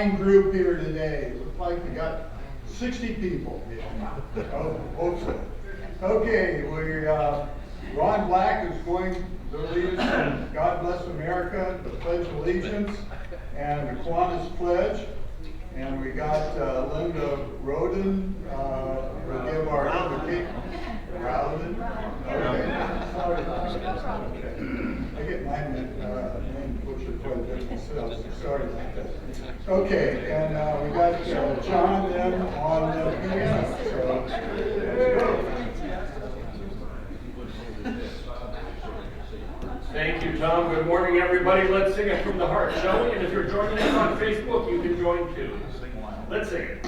fine group here today. Looks like we got 60 people. Oh, hope so. Okay, Ron Black is going to lead us in God Bless America, the Pledge of Allegiance, and the Kiwanis Pledge. And we got Linda Roden will give our invocation. Rowden? Okay. Sorry. Okay. I get my name butchered quite a bit myself, so sorry about that. Okay, and we got John then on the piano. So let's go. Thank you, Tom. Good morning, everybody. Let's sing it from the heart, shall we? And if you're joining us on Facebook, you can join too. Let's sing it.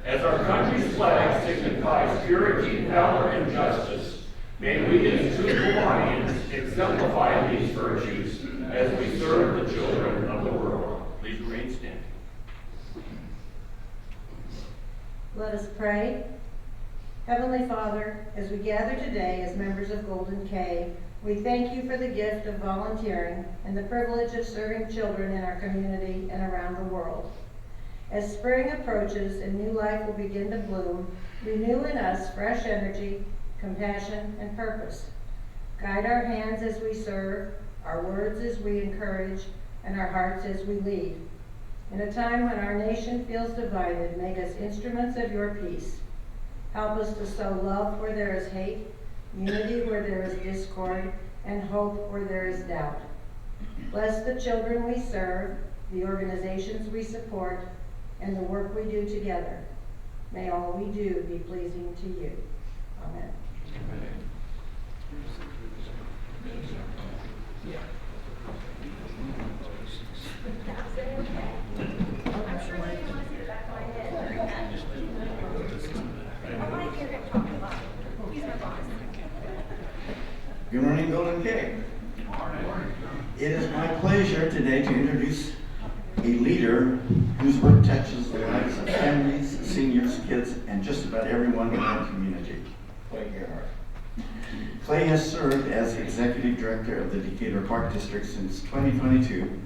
As our country's flag signifies purity, valor, and justice, may we as true Kiwanis exemplify these virtues as we serve the children of the world. Please remain standing. Let us pray. Heavenly Father, as we gather today as members of Golden K, we thank you for the gift of volunteering and the privilege of serving children in our community and around the world. As spring approaches and new life will begin to bloom, renew in us fresh energy, compassion, and purpose. Guide our hands as we serve, our words as we encourage, and our hearts as we lead. In a time when our nation feels divided, make us instruments of your peace. Help us to sow love where there is hate, unity where there is discord, and hope where there is doubt. Bless the children we serve, the organizations we support, and the work we do together. May all we do be pleasing to you. Amen. I'm sure they want to see the back of my head. I want to hear him talk a lot. He's my boss. Good morning, Golden K. It is my pleasure today to introduce a leader whose work touches the lives of families, seniors, kids, and just about everyone in our community, Clay Gerhard. Clay has served as Executive Director of the Decatur Park District since 2022,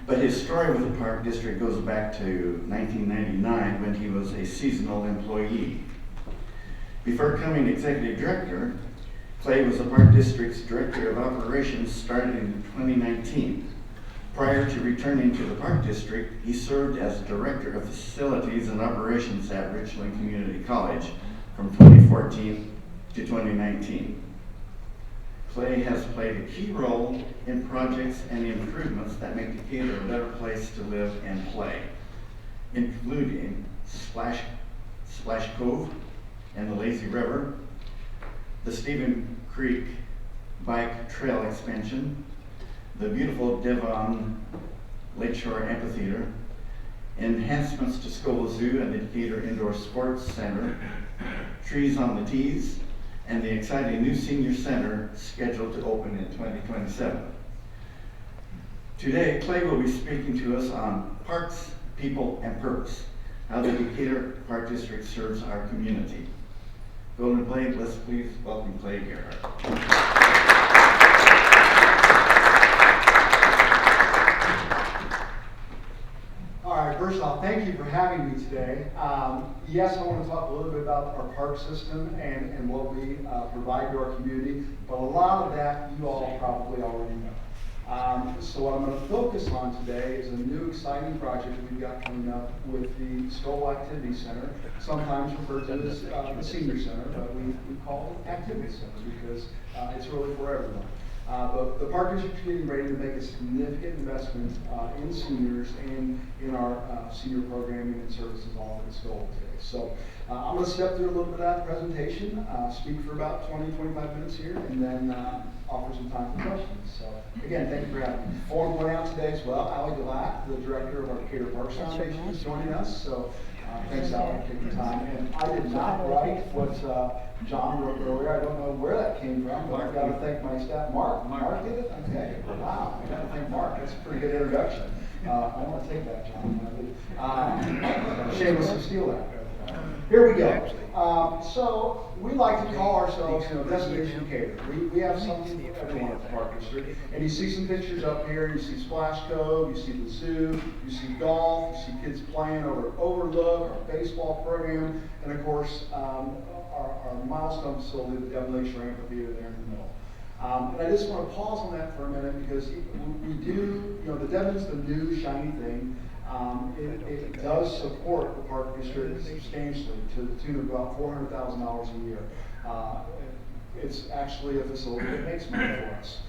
but his story with the Park District goes back to 1999 when he was a seasonal employee. Before becoming Executive Director, Clay was the Park District's Director of Operations starting in 2019. Prior to returning to the Park District, he served as Director of Facilities and Operations at Richland Community College from 2014 to 2019. Clay has played a key role in projects and improvements that make Decatur a better place to live and play, including Splash Cove and the Lazy River, the Stephen Creek Bike Trail expansion, the beautiful Devon Lakeshore Amphitheater, enhancements to Scola Zoo and the Decatur Indoor Sports Center, trees on the tees, and the exciting new senior center scheduled to open in 2027. Today, Clay will be speaking to us on parks, people, and purpose, how the Decatur Park District serves our community. Golden Clay, let's please welcome Clay Gerhard. Yes, I want to talk a little bit about our park system and what we provide to our community, but a lot of that you all probably already know. So what I'm going to focus on today is a new exciting project we've got coming up with the Stoll Activity Center, sometimes referred to as the Senior Center, but we call it Activity Center because it's really for everyone. But the park district is getting ready to make a significant investment in seniors and in our senior programming and services all over Stoll today. So I'm going to step through a little bit of that presentation, speak for about 20-25 minutes here, and then offer some time for questions. So again, thank you for having me. I want to point out today as well, Ali Delac, the director of our Decatur Parks Foundation, is joining us. So thanks, Ali, for taking the time. And I did not write what John wrote earlier. I don't know where that came from, but I've got to thank my staff. Mark did it? Okay. Wow. I got to thank Mark. That's a pretty good introduction. I want to take that, John. Shameless to steal that. Here we go. So we like to call ourselves, Destination Decatur. We have something for everyone at the Park District. And you see some pictures up here. You see Splash Cove, you see the zoo, you see golf, you see kids playing over at Overlook, our baseball program, and of course, our milestone facility, the Devon Lakeshore Amphitheater there in the middle. And I just want to pause on that for a minute because we do, the Devon's the new shiny thing. It does support the Park District substantially to the tune of about $400,000 a year. It's actually a facility that makes money for us.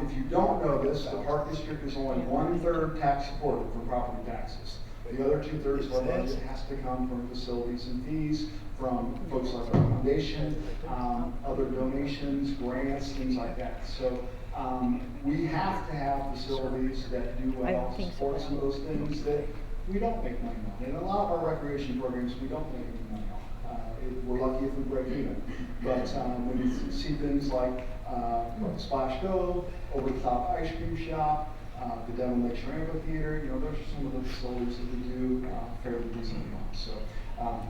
If you don't know this, the Park District is only 1/3 tax supported from property taxes. The other 2/3 of our budget has to come from facilities and fees, from folks like our foundation, other donations, grants, things like that. So we have to have facilities that do well, support some of those things that we don't make money on. And a lot of our recreation programs, we don't make any money on. We're lucky if we break even. But when you see things like Splash Cove, Over the Top Ice Cream Shop, the Devon Lakeshore Amphitheater, those are some of the facilities that we do fairly decently on. So,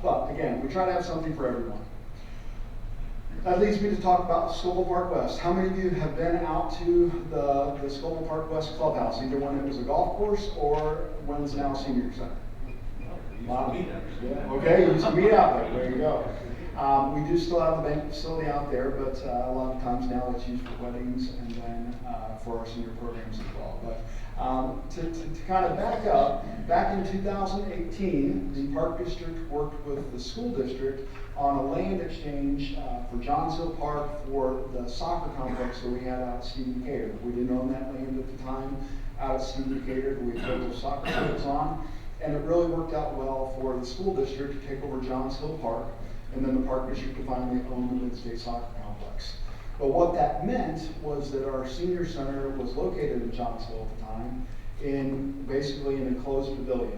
but again, we try to have something for everyone. That leads me to talk about Scobell Park West. How many of you have been out to the Scobell Park West clubhouse, either when it was a golf course or when it's now a senior center? Wow. Yeah. Okay, you used to meet out there. There you go. We do still have the bank facility out there, but a lot of times now it's used for weddings and then for our senior programs as well. But to kind of back up, back in 2018, the Park District worked with the school district on a land exchange for Johnsville Park for the soccer complex that we had out at Stephen Decatur. We didn't own that land at the time out at Stephen Decatur, but we built those soccer fields on. And it really worked out well for the school district to take over Johnsville Park, and then the Park District to finally own the Mid-State Soccer Complex. But what that meant was that our senior center was located in Johnsville at the time, in basically an enclosed pavilion,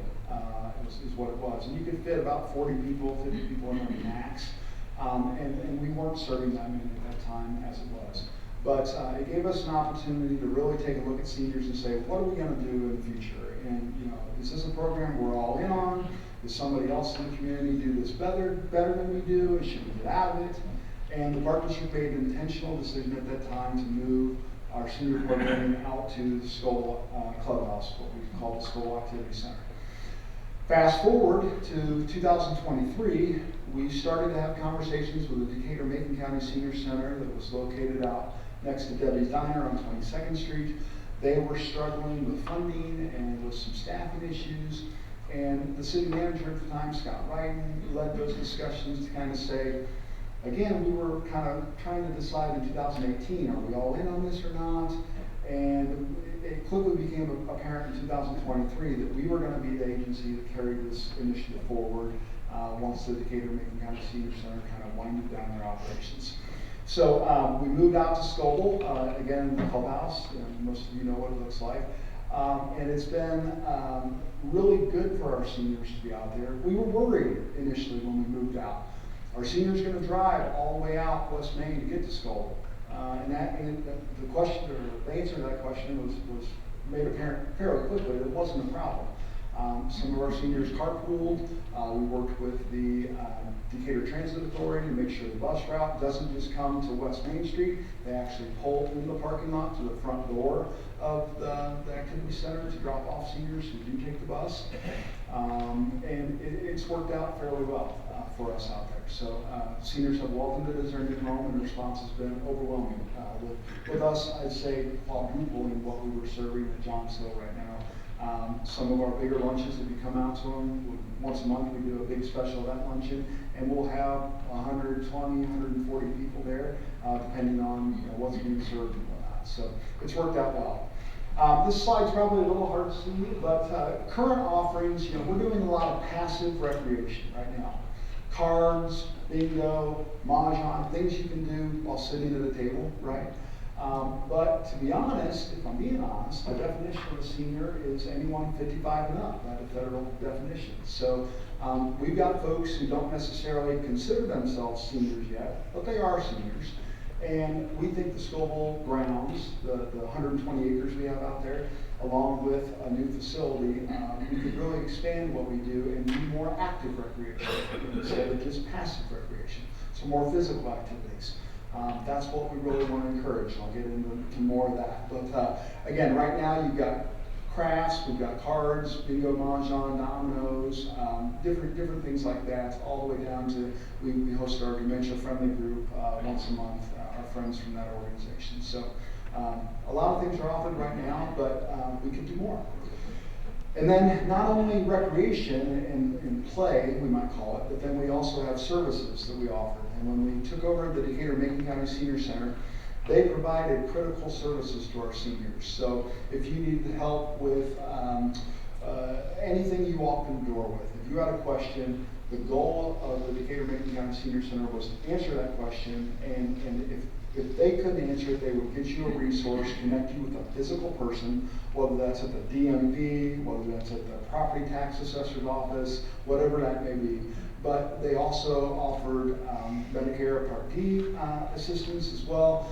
is what it was. And you could fit about 40 people, 50 people in there max. And we weren't serving that many at that time as it was. But it gave us an opportunity to really take a look at seniors and say, what are we going to do in the future? And is this a program we're all in on? Does somebody else in the community do this better than we do? And should we get out of it? And the Park District made an intentional decision at that time to move our senior programming out to the Scobell Clubhouse, what we call the Scobell Activity Center. Fast forward to 2023, we started to have conversations with the Decatur-Macon County Senior Center that was located out next to Debbie's Diner on 22nd Street. They were struggling with funding and with some staffing issues. And the city manager at the time, Scott Wrighton, led those discussions to kind of say, again, we were kind of trying to decide in 2018, are we all in on this or not? And it quickly became apparent in 2023 that we were going to be the agency that carried this initiative forward once the Decatur-Macon County Senior Center kind of winded down their operations. So we moved out to Scobell, again in the clubhouse. Most of you know what it looks like. And it's been really good for our seniors to be out there. We were worried initially when we moved out. Our seniors going to drive all the way out West Main to get to Scobell. And the question, or the answer to that question was made apparent fairly quickly that it wasn't a problem. Some of our seniors carpooled. We worked with the Decatur Transit Authority to make sure the bus route doesn't just come to West Main Street. They actually pull in the parking lot to the front door of the activity center to drop off seniors who do take the bus. And it's worked out fairly well for us out there. So seniors have welcomed it as their new home, and the response has been overwhelming. With us, I'd say quadruple in what we were serving at Johnsville right now. Some of our bigger lunches, if you come out to them, once a month we do a big special event luncheon, and we'll have 120, 140 people there, depending on what's being served and whatnot. So it's worked out well. This slide's probably a little hard to see, but current offerings, we're doing a lot of passive recreation right now. Cards, bingo, mahjong, things you can do while sitting at a table, right? But to be honest, if I'm being honest, the definition of a senior is anyone 55 and up by the federal definition. So we've got folks who don't necessarily consider themselves seniors yet, but they are seniors. And we think the Scoville grounds, the 120 acres we have out there, along with a new facility, we could really expand what we do and do more active recreation instead of just passive recreation. So more physical activities. That's what we really want to encourage. I'll get into more of that. But again, right now you've got crafts, we've got cards, bingo, mahjong, dominoes, different things like that, all the way down to, we host our dementia-friendly group once a month, our friends from that organization. So a lot of things are offered right now, but we could do more. And then not only recreation and play, we might call it, but then we also have services that we offer. And when we took over the Decatur-Macon County Senior Center, they provided critical services to our seniors. So if you needed help with anything you walked in the door with, if you had a question, the goal of the Decatur-Macon County Senior Center was to answer that question, and if they couldn't answer it, they would get you a resource, connect you with a physical person, whether that's at the DMV, whether that's at the property tax assessor's office, whatever that may be. But they also offered Medicare Part D assistance as well,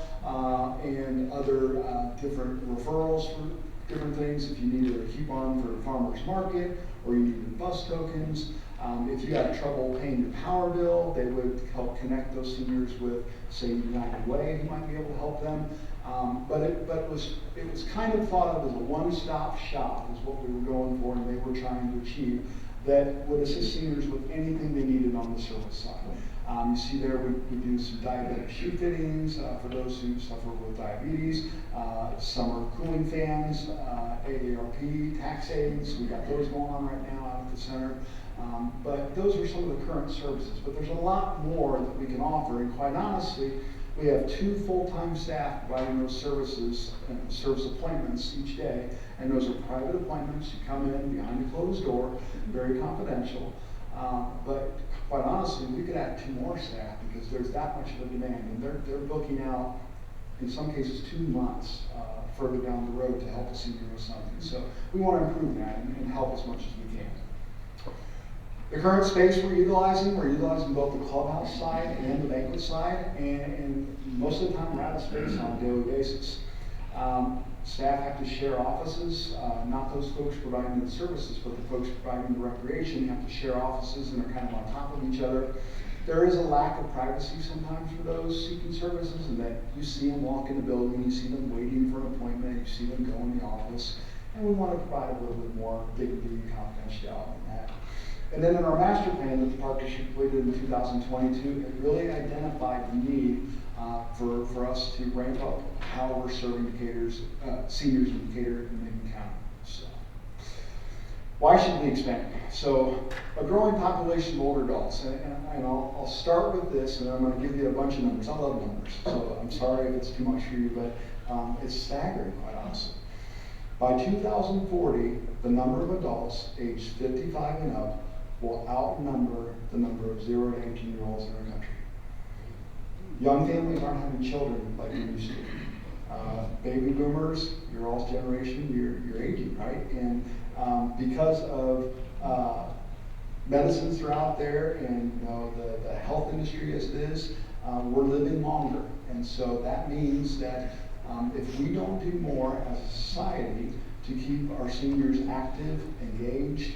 and other different referrals for different things. If you needed a coupon for the farmer's market, or you needed bus tokens. If you had trouble paying your power bill, they would help connect those seniors with, say, United Way, who might be able to help them. But it was kind of thought of as a one-stop shop, is what we were going for, and they were trying to achieve, that would assist seniors with anything they needed on the service side. You see there, we do some diabetic shoe fittings for those who suffer with diabetes, summer cooling fans, AARP, tax aids. We got those going on right now out at the center. But those are some of the current services. But there's a lot more that we can offer, and quite honestly, we have 2 full-time staff providing those services and service appointments each day, and those are private appointments. You come in behind a closed door, very confidential. But quite honestly, we could add 2 more staff because there's that much of a demand, and they're booking out, in some cases, 2 months further down the road to help a senior with something. So we want to improve that and help as much as we can. The current space we're utilizing both the clubhouse side and the banquet side, and most of the time we're out of space on a daily basis. Staff have to share offices, not those folks providing the services, but the folks providing the recreation have to share offices and are kind of on top of each other. There is a lack of privacy sometimes for those seeking services, and that you see them walk in the building, you see them waiting for an appointment, you see them go in the office, and we want to provide a little bit more dignity and confidentiality in that. And then in our master plan that the Park District completed in 2022, it really identified the need for us to ramp up how we're serving Decatur's seniors in Decatur and Macon County. So, why should we expand? So, a growing population of older adults, and I'll start with this, and I'm going to give you a bunch of numbers. I love numbers, so I'm sorry if it's too much for you, but it's staggering, quite honestly. By 2040, the number of adults aged 55 and up will outnumber the number of 0 to 18-year-olds in our country. Young families aren't having children like we used to. Baby boomers, your all's generation, you're aging, right? And because of medicines that are out there and the health industry as it is, we're living longer. And so that means that if we don't do more as a society to keep our seniors active, engaged,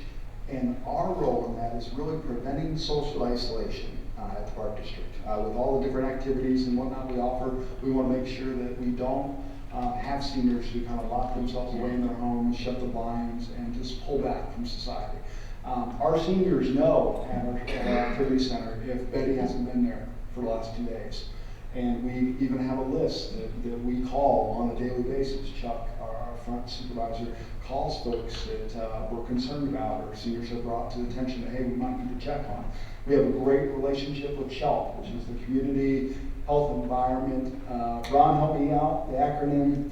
and our role in that is really preventing social isolation at the Park District. With all the different activities and whatnot we offer, we want to make sure that we don't have seniors who kind of lock themselves away in their homes, shut the blinds, and just pull back from society. Our seniors know at our activity center if Betty hasn't been there for the last 2 days. And we even have a list that we call on a daily basis. Chuck, our front supervisor, calls folks that we're concerned about or seniors have brought to the attention that, hey, we might need to check on. We have a great relationship with CHELP, which is the Community Health Environment. Ron, help me out, the acronym.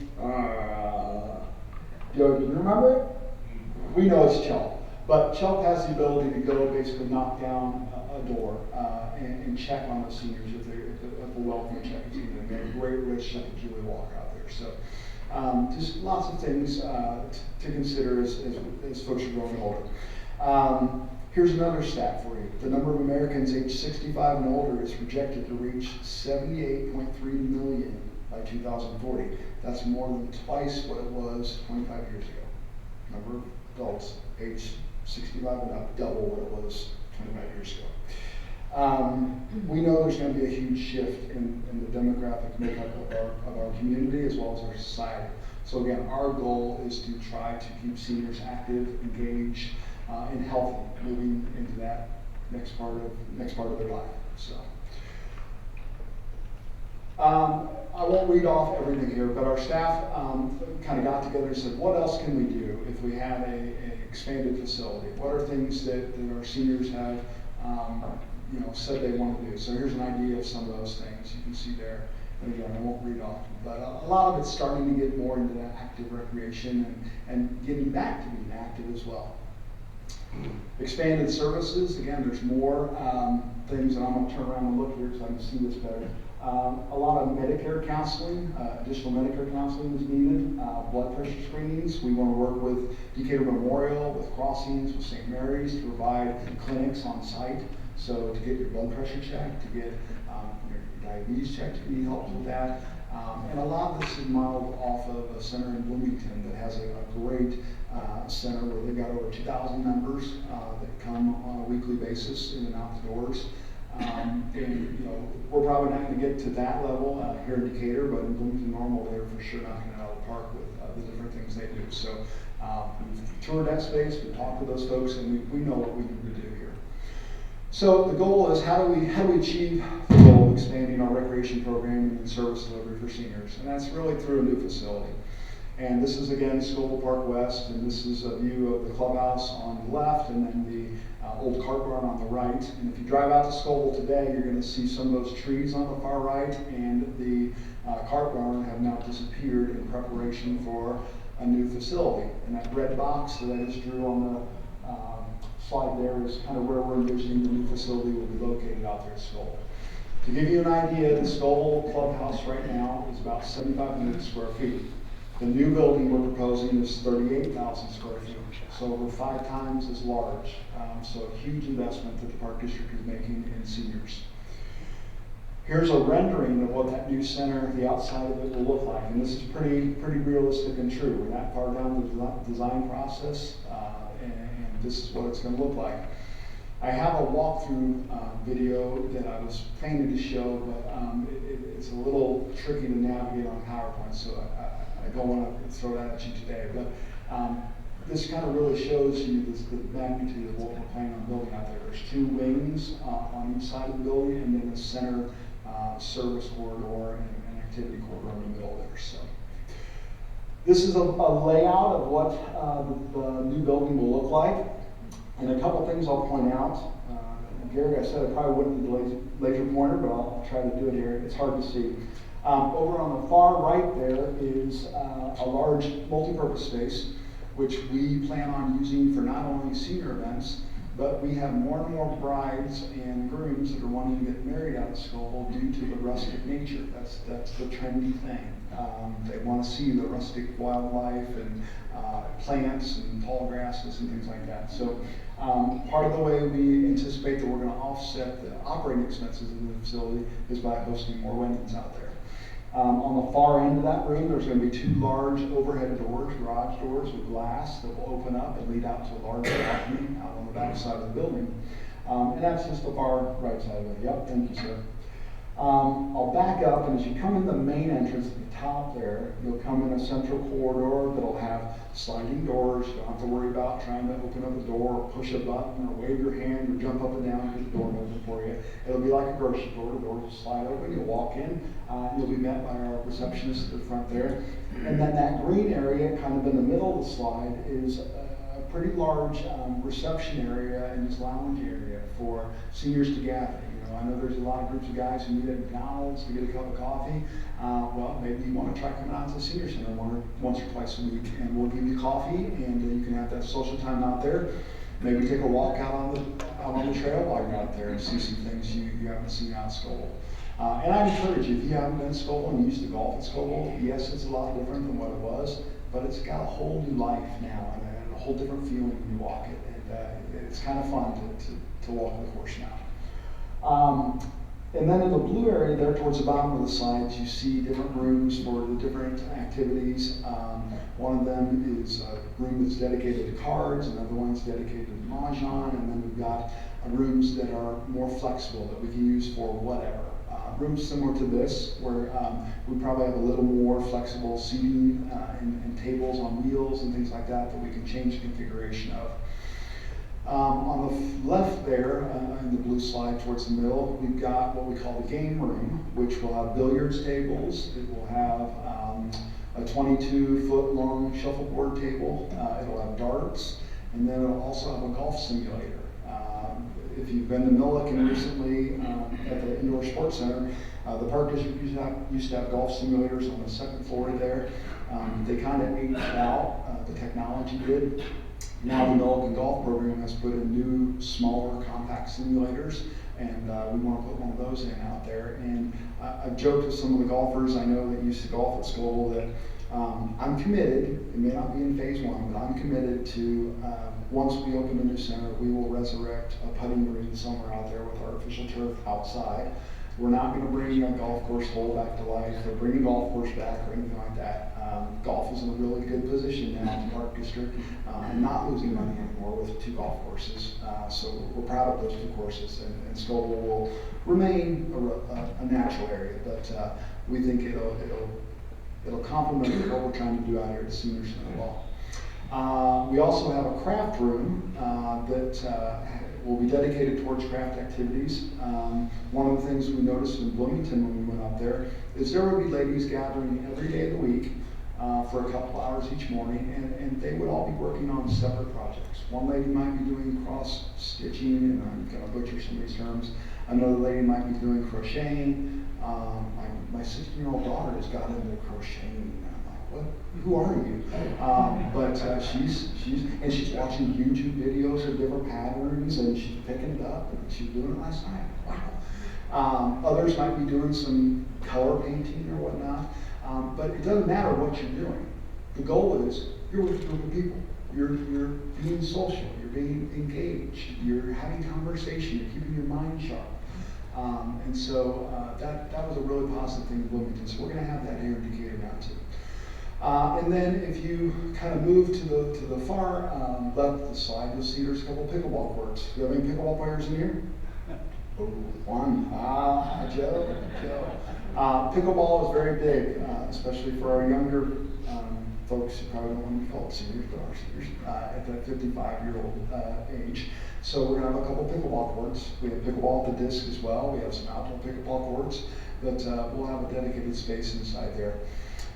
Do you remember it? We know it's CHELP. But CHELP has the ability to go basically knock down a door and check on the seniors if a welcome check is needed. And we have a great relationship with Julie Walker out there. So just lots of things to consider as folks are growing older. Here's another stat for you. The number of Americans aged 65 and older is projected to reach 78.3 million by 2040. That's more than twice what it was 25 years ago. Number of adults aged 65 and up, double what it was 25 years ago. We know there's going to be a huge shift in the demographic makeup of our community as well as our society. So again, our goal is to try to keep seniors active, engaged, and healthy moving into that next part of their life. So I won't read off everything here, but our staff kind of got together and said, what else can we do if we had an expanded facility? What are things that our seniors have said they want to do? So here's an idea of some of those things you can see there. And again, I won't read off, but a lot of it's starting to get more into that active recreation and getting back to being active as well. Expanded services, again, there's more things, and I'm going to turn around and look here so I can see this better. A lot of Medicare counseling, additional Medicare counseling is needed. Blood pressure screenings. We want to work with Decatur Memorial, with Crossings, with St. Mary's to provide clinics on site. So to get your blood pressure checked, to get your diabetes checked if you need help with that. And a lot of this is modeled off of a center in Bloomington that has a great center where they've got over 2,000 members that come on a weekly basis in and out the doors. We're probably not going to get to that level here in Decatur, but in Bloomington Normal, they're for sure knocking it out of the park with the different things they do. So we've toured that space, we've talked with those folks, and we know what we need to do here. So the goal is how do we achieve the goal of expanding our recreation program and service delivery for seniors? And that's really through a new facility. And this is again Scoville Park West, and this is a view of the clubhouse on the left, and then the old cart barn on the right. And if you drive out to Scoville today, you're going to see some of those trees on the far right, and the cart barn have now disappeared in preparation for a new facility. And that red box that I just drew on the slide there is kind of where we're envisioning the new facility will be located out there at Scoville. To give you an idea, the Scoville clubhouse right now is about 7,500 square feet. The new building we're proposing is 38,000 square feet, so over 5 times as large. So a huge investment that the Park District is making in seniors. Here's a rendering of what that new center, the outside of it will look like, and this is pretty realistic and true. We're not far down the design process, and this is what it's going to look like. I have a walkthrough video that I was planning to show, but it's a little tricky to navigate on PowerPoint, so I don't want to throw that at you today. But this kind of really shows you the magnitude of what we're planning on building out there. There's 2 wings on each side of the building, and then a center service corridor and an activity corridor in the middle there. So this is a layout of what the new building will look like. And a couple things I'll point out. Gary, I said I probably wouldn't need the laser pointer, but I'll try to do it here. It's hard to see. Over on the far right there is a large multi-purpose space, which we plan on using for not only senior events, but we have more and more brides and grooms that are wanting to get married out of Scoville due to the rustic nature. That's the trendy thing. They want to see the rustic wildlife and plants and tall grasses and things like that. So part of the way we anticipate that we're going to offset the operating expenses in the facility is by hosting more weddings out there. On the far end of that room, there's going to be two large overhead doors, garage doors with glass that will open up and lead out to a large balcony out on the back side of the building. And that's just the far right side of it. Yep, thank you, sir. I'll back up, and as you come in the main entrance at the top there, you'll come in a central corridor that'll have sliding doors. You don't have to worry about trying to open up a door or push a button or wave your hand or jump up and down and get the door open for you. It'll be like a grocery store. The doors will slide open. You'll walk in. You'll be met by our receptionist at the front there. And then that green area, kind of in the middle of the slide, is a pretty large reception area and this lounge area for seniors to gather. I know there's a lot of groups of guys who meet at McDonald's to get a cup of coffee. Well, maybe you want to try coming out to the senior center once or twice a week, and we'll give you coffee, and you can have that social time out there. Maybe take a walk out on the trail while you're out there and see some things you haven't seen out at Scoville. And I encourage you, if you haven't been to Scoville and used to golf at Scoville, yes, it's a lot different than what it was, but it's got a whole new life now and a whole different feeling when you walk it, and it's kind of fun to walk the course now. And then in the blue area there towards the bottom of the slides, you see different rooms for the different activities. One of them is a room that's dedicated to cards, another one's dedicated to Mahjong, and then we've got rooms that are more flexible that we can use for whatever. Rooms similar to this, where we probably have a little more flexible seating and tables on wheels and things like that we can change the configuration of. On the left there, in the blue slide towards the middle, we've got what we call the game room, which will have billiards tables. It will have a 22-foot long shuffleboard table. It'll have darts, and then it'll also have a golf simulator. If you've been to Milliken recently at the Indoor Sports Center, the Park District used to have golf simulators on the second floor there. They kind of aged out, the technology did. Now the Milliken Golf Program has put in new, smaller, compact simulators, and we want to put one of those in out there. And I've joked with some of the golfers I know that used to golf at Scoville that I'm committed, it may not be in phase one, but I'm committed to, once we open the new center, we will resurrect a putting green somewhere out there with artificial turf outside. We're not going to bring a golf course hole back to life or bring a golf course back or anything like that. Golf is in a really good position now in the Park District and not losing money anymore with 2 golf courses. So we're proud of those 2 courses, and Scoville will remain a natural area, but we think it'll complement what we're trying to do out here at the Senior Center well. We also have a craft room that will be dedicated towards craft activities. One of the things we noticed in Bloomington when we went up there is there would be ladies gathering every day of the week for a couple hours each morning, and they would all be working on separate projects. One lady might be doing cross-stitching, and I'm going to butcher some of these terms. Another lady might be doing crocheting. My 16-year-old daughter has got into crocheting. What? Who are you? But she's watching YouTube videos of different patterns, and she's picking it up, and she was doing it last night. Wow. Others might be doing some color painting or whatnot, but it doesn't matter what you're doing. The goal is you're with a group of people. You're being social. You're being engaged. You're having conversation. You're keeping your mind sharp. And so that was a really positive thing in Bloomington. So we're going to have that here in Decatur now too. And then if you kind of move to the far left of the slide, you'll see there's a couple pickleball courts. Do you have any pickleball players in here? Oh, one. Joe. Pickleball is very big, especially for our younger folks who probably don't want to be called seniors, but are seniors at that 55-year-old age. So we're going to have a couple pickleball courts. We have pickleball at the disc as well. We have some outdoor pickleball courts, but we'll have a dedicated space inside there.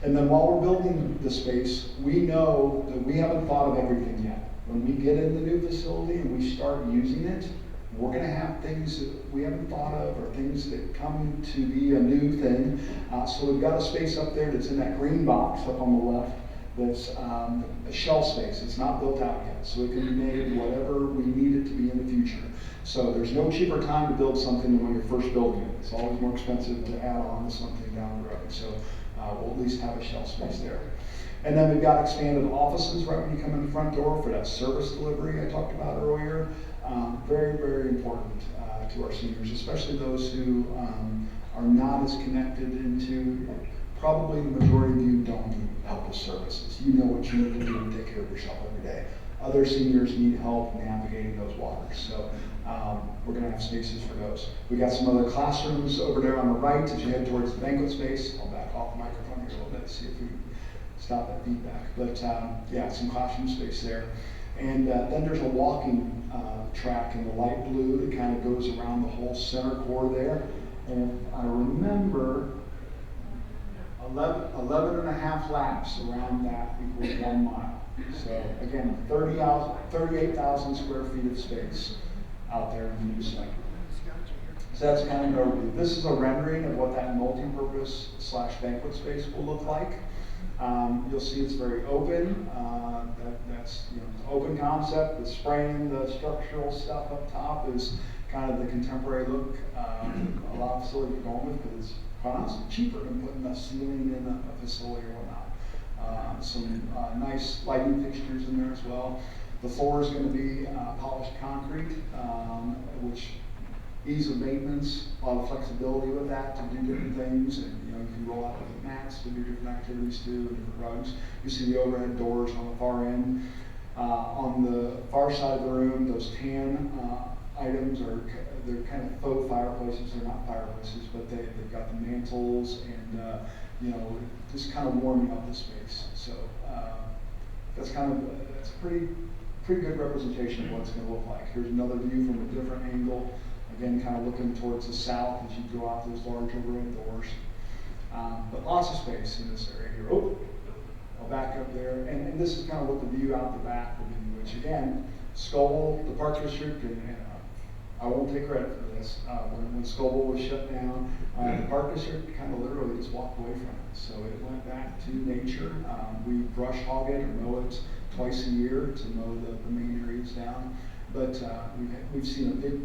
And then while we're building the space, we know that we haven't thought of everything yet. When we get in the new facility and we start using it, we're going to have things that we haven't thought of or things that come to be a new thing. So we've got a space up there that's in that green box up on the left that's a shell space. It's not built out yet, so it can be made whatever we need it to be in the future. So there's no cheaper time to build something than when you're first building it. It's always more expensive to add on to something down the road. So we'll at least have a shelf space there. And then we've got expanded offices right when you come in the front door for that service delivery I talked about earlier. Very, very important to our seniors, especially those who are not as connected into probably the majority of you don't need help with services. You know what you need to do to take care of yourself every day. Other seniors need help navigating those waters. So we're going to have spaces for those. We got some other classrooms over there on the right as you head towards the banquet space. I'll back off the microphone here a little bit to see if we can stop that feedback. But yeah, some classroom space there. And then there's a walking track in the light blue that kind of goes around the whole center core there. And I remember 11 and a half laps around that equals 1 mile. So again, 38,000 square feet of space out there in the new site. So that's kind of an overview. This is a rendering of what that multi-purpose / banquet space will look like. You'll see it's very open. That's open concept. The spraying, the structural stuff up top is kind of the contemporary look. A lot of facilities are going with because it's quite honestly cheaper than putting a ceiling in a facility or whatnot. Some nice lighting fixtures in there as well. The floor is going to be polished concrete, which ease of maintenance, a lot of flexibility with that to do different things, and you can roll out different mats to do different activities too, and different rugs. You see the overhead doors on the far end. On the far side of the room, those tan items they're kind of faux fireplaces. They're not fireplaces, but they've got the mantles and just kind of warming up the space. So that's a pretty good representation of what it's going to look like. Here's another view from a different angle. Again, kind of looking towards the south as you go out those large overhead doors. But lots of space in this area here. Oh, I'll back up there. And this is kind of what the view out the back will be, which again, Scoville, the Park District, and I won't take credit for this. When Scoville was shut down, the Park District kind of literally just walked away from it. So it went back to nature. We brush hog it or mow it twice a year to mow the main areas down. But we've seen a big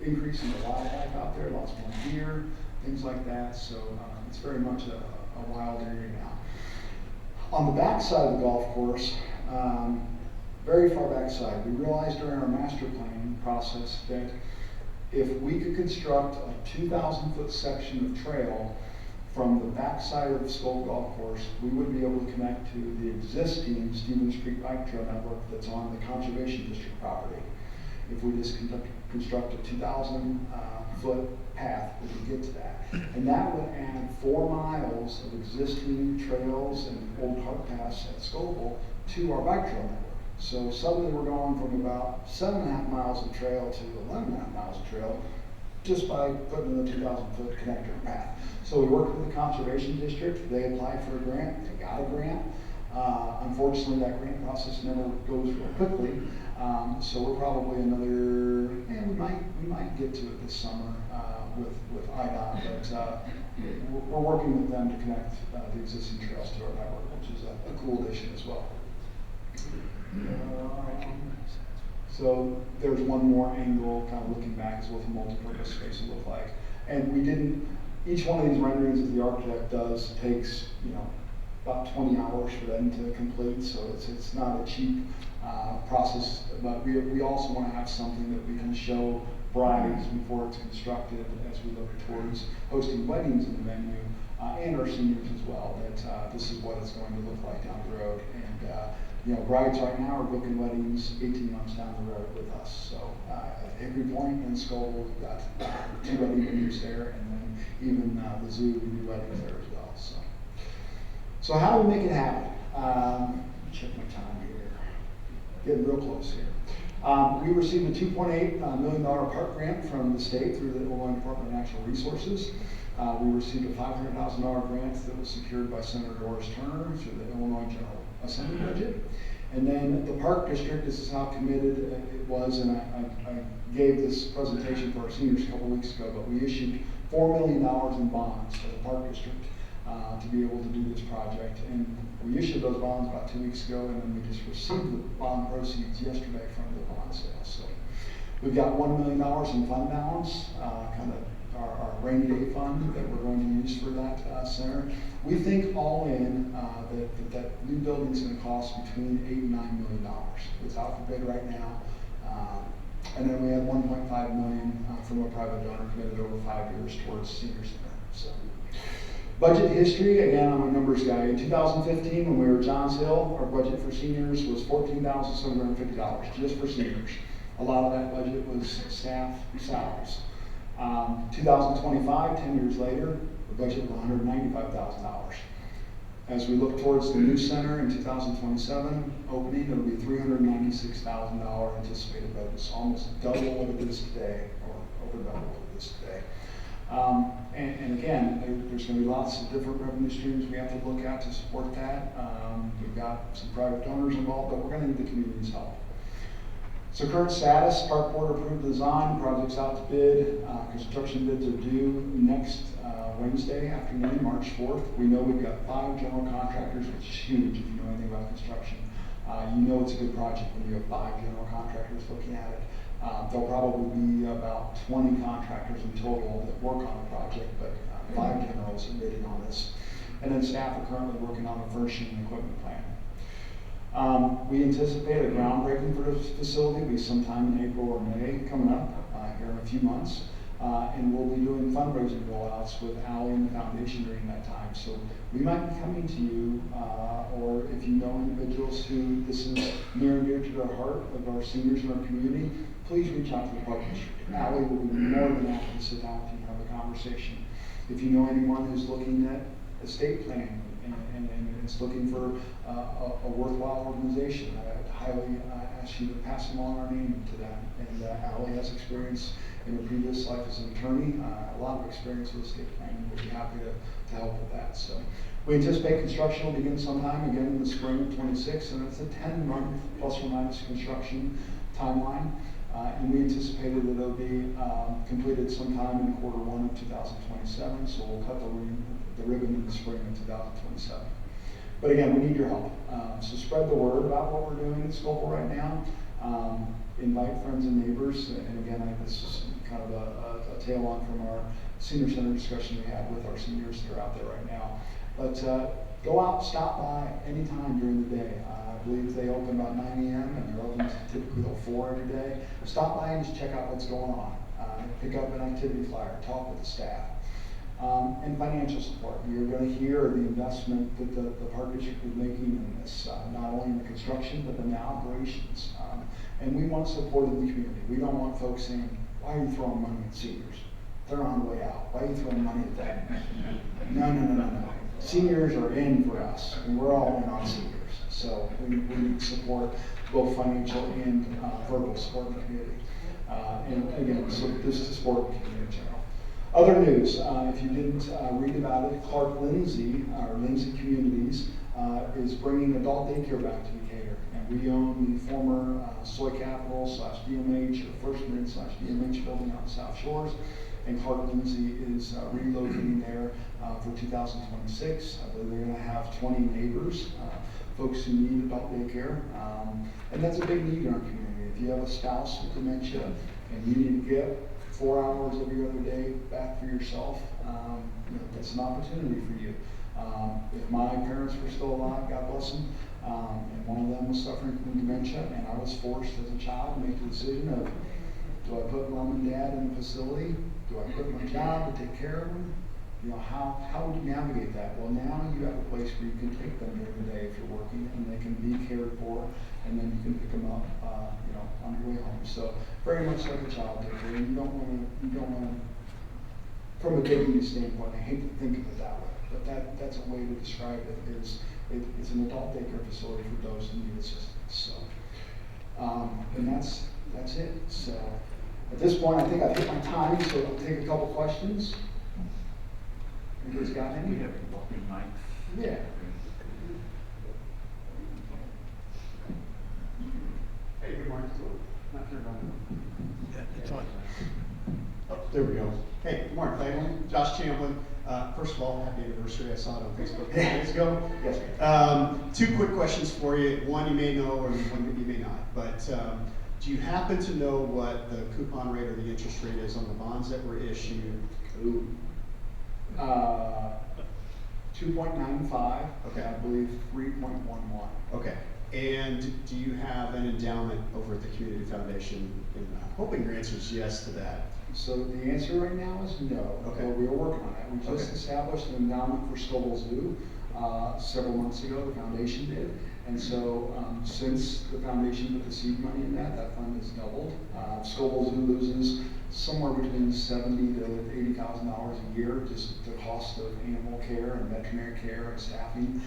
increase in the wildlife out there, lots more deer, things like that. So it's very much a wild area now. On the back side of the golf course, very far backside, we realized during our master planning process that if we could construct a 2,000-foot section of trail from the backside of the Skull Golf Course, we would be able to connect to the existing Stevens Creek Bike Trail network that's on the Conservation District property. If we just construct a 2,000-foot path, we could get to that. And that would add 4 miles of existing trails and old cart paths at Scoville to our bike trail network. So suddenly we're going from about 7.5 miles of trail to 11.5 miles of trail just by putting in a 2,000-foot connector path. So we worked with the Conservation District. They applied for a grant. They got a grant. Unfortunately, that grant process never goes real quickly. So we're probably another, we might get to it this summer with IDOT, but we're working with them to connect the existing trails to our network, which is a cool addition as well. So there's one more angle, kind of looking back as what the multi-purpose space will look like. And each one of these renderings that the architect does takes, about 20 hours for them to complete, so it's not a cheap process, but we also want to have something that we can show brides before it's constructed as we look towards hosting weddings in the venue, and our seniors as well, that this is what it's going to look like down the road. And brides right now are booking weddings 18 months down the road with us. So at Hickory Point and Scoville, we've got 2 wedding venues there, and then even the zoo, we do weddings there as well. So how do we make it happen? Check my time here. Getting real close here. We received a $2.8 million park grant from the state through the Illinois Department of Natural Resources. We received a $500,000 grant that was secured by Senator Doris Turner through the Illinois General Assembly budget. And then the Park District, this is how committed it was, and I gave this presentation for our seniors a couple weeks ago, but we issued $4 million in bonds for the Park District to be able to do this project. And we issued those bonds about 2 weeks ago, and then we just received the bond proceeds yesterday from the bond sale. So we've got $1 million in fund balance, kind of our rainy day fund that we're going to use for that center. We think all in that new building's going to cost between $8 and $9 million. It's out for bid right now. And then we had $1.5 million from a private donor committed over 5 years towards senior center. So Budget history, again, I'm a numbers guy. In 2015, when we were at Johns Hill, our budget for seniors was $14,750, just for seniors. A lot of that budget was staff salaries. 2025, 10 years later, the budget was $195,000. As we look towards the new center in 2027 opening, it'll be $396,000 anticipated budget, so almost double what it is today, or over double what it is today. And again, there's going to be lots of different revenue streams we have to look at to support that. We've got some private donors involved, but we're going to need the community's help. So current status, Park Board approved the design, project's out to bid. Construction bids are due next Wednesday afternoon, March 4th. We know we've got 5 general contractors, which is huge if you know anything about construction. You know it's a good project when you have 5 general contractors looking at it. There'll probably be about 20 contractors in total that work on the project, but 5 generals are bidding on this. And then staff are currently working on the furnishing and equipment plan. We anticipate a groundbreaking for this facility will be sometime in April or May coming up here in a few months. And we'll be doing fundraising rollouts with Allie and the foundation during that time. So we might be coming to you, or if you know individuals who this is near and dear to their heart of our seniors in our community, please reach out to the Park District. Allie will be more than happy to sit down with you and have a conversation. If you know anyone who's looking at estate planning and is looking for a worthwhile organization, I'd highly ask you to pass along our name to them. And Allie has experience in her previous life as an attorney, a lot of experience with estate planning. We'll be happy to help with that. So we anticipate construction will begin sometime again in the spring of 26, and it's a 10-month plus or minus construction timeline. And we anticipated that it'll be completed sometime in Q1 of 2027, so we'll cut the ribbon in the spring of 2027. But again, we need your help. So spread the word about what we're doing at Scopel right now. Invite friends and neighbors, and again, this is kind of a tail on from our senior center discussion we had with our seniors that are out there right now. But go out, stop by anytime during the day. I believe they open about 9 a.m. and they're open typically till 4 every day. Stop by and just check out what's going on. Pick up an activity flyer, talk with the staff. And financial support. You're going to hear the investment that the Park District is making in this, not only in the construction, but in the operations. And we want support in the community. We don't want folks saying, why are you throwing money at seniors? They're on the way out. Why are you throwing money at them? No. Seniors are in for us, and we're all in on seniors. So we need support, both financial and verbal support in the community. And again, so this is support the community in general. Other news, if you didn't read about it, Clark Lindsay, or Lindsay Communities, is bringing adult daycare back to Decatur. And we own the former Soy Capital / DMH, or First Mid / DMH building on the South Shores. And Clark Lindsay is relocating there for 2026. I believe they're going to have 20 neighbors, folks who need adult daycare. And that's a big need in our community. If you have a spouse with dementia and you need to get 4 hours every other day back for yourself, that's an opportunity for you. If my parents were still alive, God bless them, and one of them was suffering from dementia, and I was forced as a child to make the decision of, do I put mom and dad in a facility? Do I quit my job to take care of them? How would you navigate that? Well, now you have a place where you can take them during the day if you're working, and they can be cared for, and then you can pick them up, on your way home. So very much like a child daycare. You don't want to, from a dignity standpoint, I hate to think of it that way, but that's a way to describe it. It's an adult daycare facility for those who need assistance. So, and that's it. So at this point, I think I've hit my time, so I'll take a couple questions. Anybody's got any? We have walking mics. Yeah. Hey, good morning. Not sure if I'm... Yeah, it's on. Oh, there we go. Hey, good morning, family. Josh Champlin. First of all, happy anniversary. I saw it on Facebook 2 days ago. Yes. 2 quick questions for you. One you may know, or one that you may not. But do you happen to know what the coupon rate or the interest rate is on the bonds that were issued? Ooh. 2.95. Okay. I believe 3.11. Okay. And do you have an endowment over at the Community Foundation? And I'm hoping your answer is yes to that. So the answer right now is no, Okay. but we are working on it. We just Okay. established an endowment for Scoville Zoo several months ago, the foundation did. And so since the foundation put the seed money in that fund has doubled. Scoville Zoo loses somewhere between $70,000 to $80,000 a year, just the cost of animal care and veterinary care and staffing.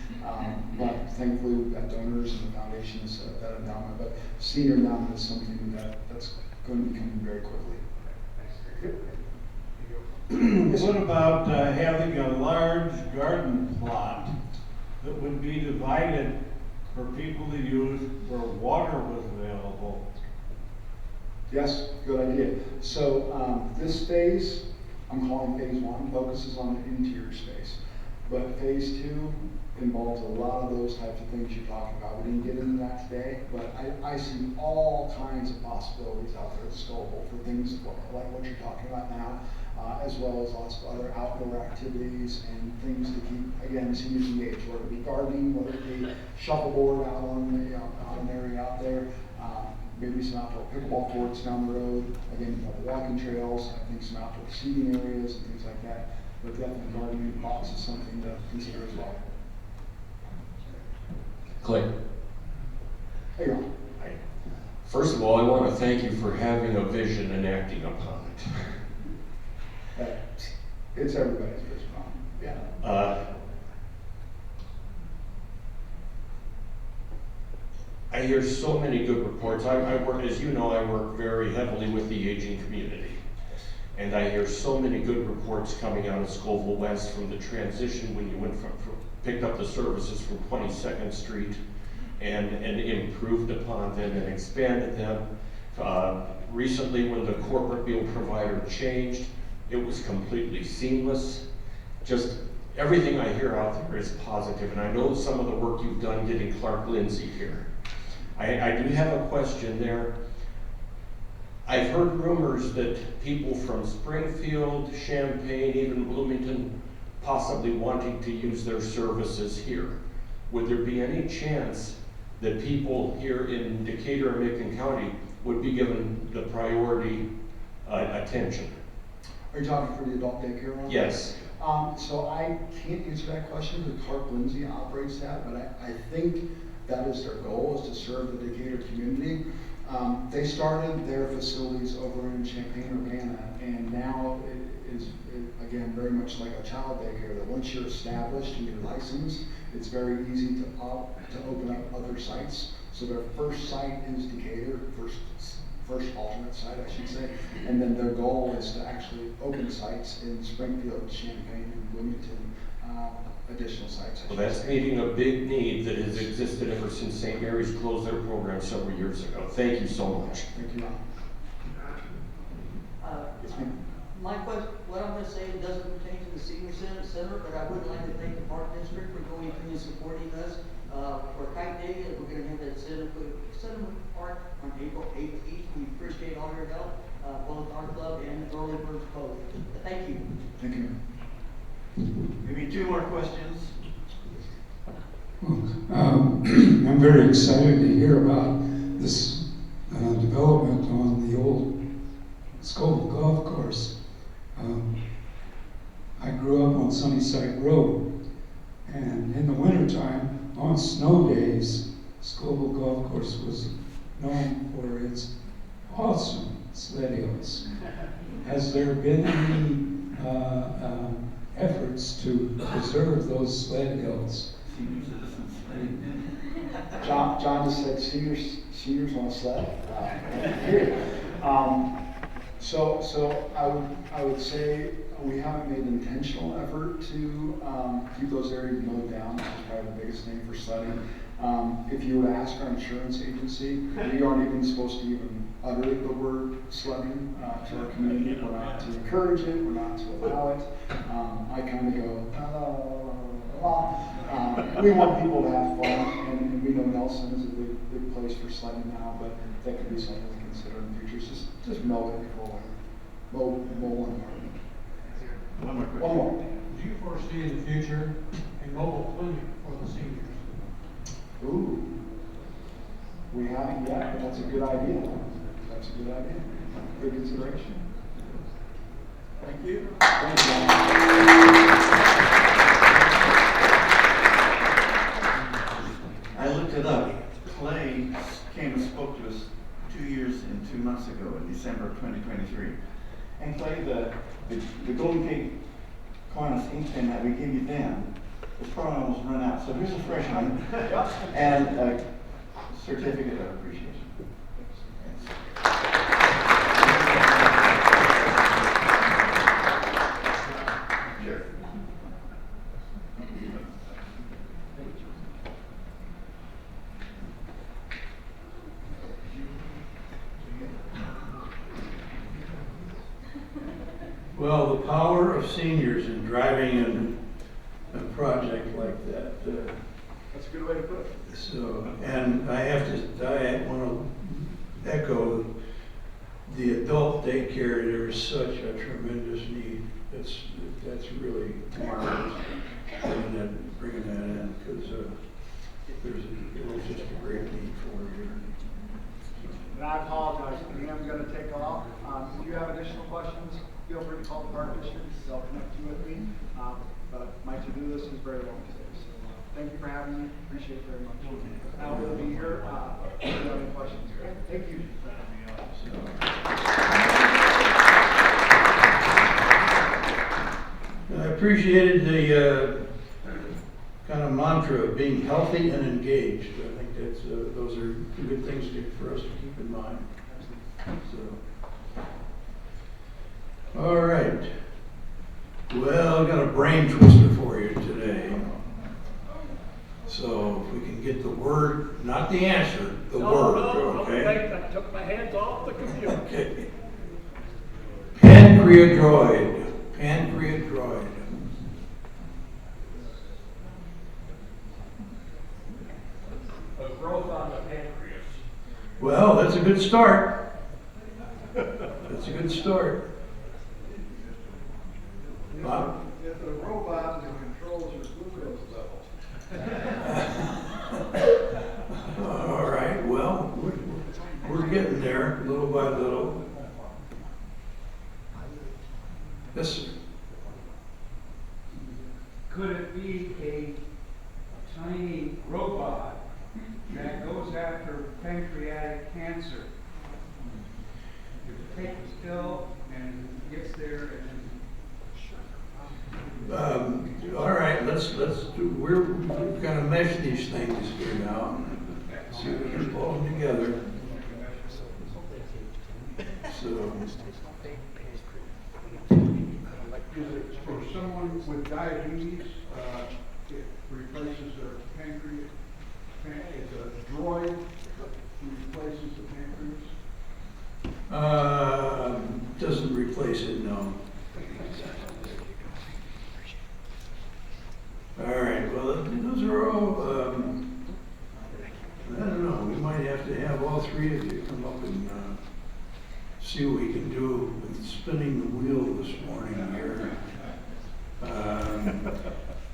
But thankfully we've got donors and the foundation has set up that endowment. But senior endowment is something that's going to be coming very quickly. What about having a large garden plot that would be divided for people to use where water was available? Yes, good idea. So this phase, I'm calling phase 1, focuses on the interior space. But phase 2 involves a lot of those types of things you're talking about. We didn't get into that today, but I see all kinds of possibilities out there at Scoville for things like what you're talking about now, as well as lots of other outdoor activities and things to keep, again, seniors engaged, whether it be gardening, whether it be shuffleboard out on an area out there, maybe some outdoor pickleball courts down the road. Again, you have walking trails, I think some outdoor seating areas and things like that. But definitely gardening box is something to consider as well. Clay. Hey, Ron. First of all, I want to thank you for having a vision and acting upon it. It's everybody's vision, Ron. Yeah. I hear so many good reports. I work, as you know, I work very heavily with the aging community. And I hear so many good reports coming out of Scoville West from the transition when you went picked up the services from 22nd Street and improved upon them and expanded them. Recently, when the corporate meal provider changed, it was completely seamless. Just everything I hear out there is positive, and I know some of the work you've done getting Clark Lindsay here. I do have a question there. I've heard rumors that people from Springfield, Champaign, even Bloomington, possibly wanting to use their services here. Would there be any chance that people here in Decatur and Macon County would be given the priority attention? Are you talking for the adult daycare, Ron? Yes. So I can't answer that question because Clark Lindsay operates that, but I think that is their goal, is to serve the Decatur community. They started their facilities over in Champaign-Urbana, and now it is, again, very much like a child daycare, that once you're established and you're licensed, it's very easy to open up other sites. So their first site is Decatur, first alternate site, I should say, and then their goal is to actually open sites in Springfield, Champaign, and Bloomington, additional sites. Well, that's meeting a big need that has existed ever since St. Mary's closed their program several years ago. Thank you so much. Thank you, Ron. My question, what I'm going to say doesn't pertain to the senior center, but I would like to thank the Park District for going through and supporting us for Kite Day. We're going to have that Center Park on April 18th. We appreciate all your help, both our club and Early Birds both. Thank you. Thank you. Maybe 2 more questions. I'm very excited to hear about this development on the old Scoville Golf Course. I grew up on Sunnyside Road, and in the wintertime, on snow days, Scoville Golf Course was known for its awesome sled hills. Has there been any efforts to preserve those sled hills? Senior citizens sled. John just said seniors on a sled. So I would say we haven't made an intentional effort to keep those areas mowed down, which is probably the biggest thing for sledding. If you were to ask our insurance agency, we aren't even supposed to even utter the word sledding to our community. We're not to encourage it, we're not to allow it. I kind of go, we want people to have fun, and we know Nelson is a big place for sledding now, but that could be something to consider in the future. Just mow it before winter. Mow one more. One more question. One more. Do you foresee in the future a mobile clinic for the seniors? Ooh, That's a good idea. That's a good idea. Good consideration. Thank you. Thanks, John. I looked it up. Clay came and spoke to us 2 years and 2 months ago in December of 2023. And Clay, the Golden Gate Kiwanis ink pen that we gave you then is probably almost run out. So here's a fresh one and a certificate of appreciation. Sure. Well, the power of seniors in driving a project like that. That's a good way to put it. So, and I want to echo the adult daycare. There is such a tremendous need. That's really marvelous bringing that in, because there's just a great need for it here. And I apologize, I am going to take off. If you have additional questions, feel free to call the park district. They'll connect you with me. But my to-do list is very long today. So thank you for having me. Appreciate it very much. I will be here if you have any questions. Thank you. I appreciated the kind of mantra of being healthy and engaged. I think those are good things for us to keep in mind. So, all right. Well, I've got a brain twister for you today. So if we can get the word, not the answer, the word, okay? I took my hands off the computer. Okay. Pancreadroid. Pancreadroid. A growth on the pancreas. Well, that's a good start. That's a good start. Bob? It's a robot that controls your glucose level. All right, well, we're getting there little by little. Yes, sir. Could it be a tiny robot that goes after pancreatic cancer? If it takes a pill and gets there All right, we're gonna mesh these things here now. See if we can pull them together. So, is it for someone with diabetes, it replaces their pancreas, it's a droid who replaces the pancreas? doesn't replace it, no. All right, well, those are all, I don't know, we might have to have all three of you come up and see what we can do with spinning the wheel this morning here.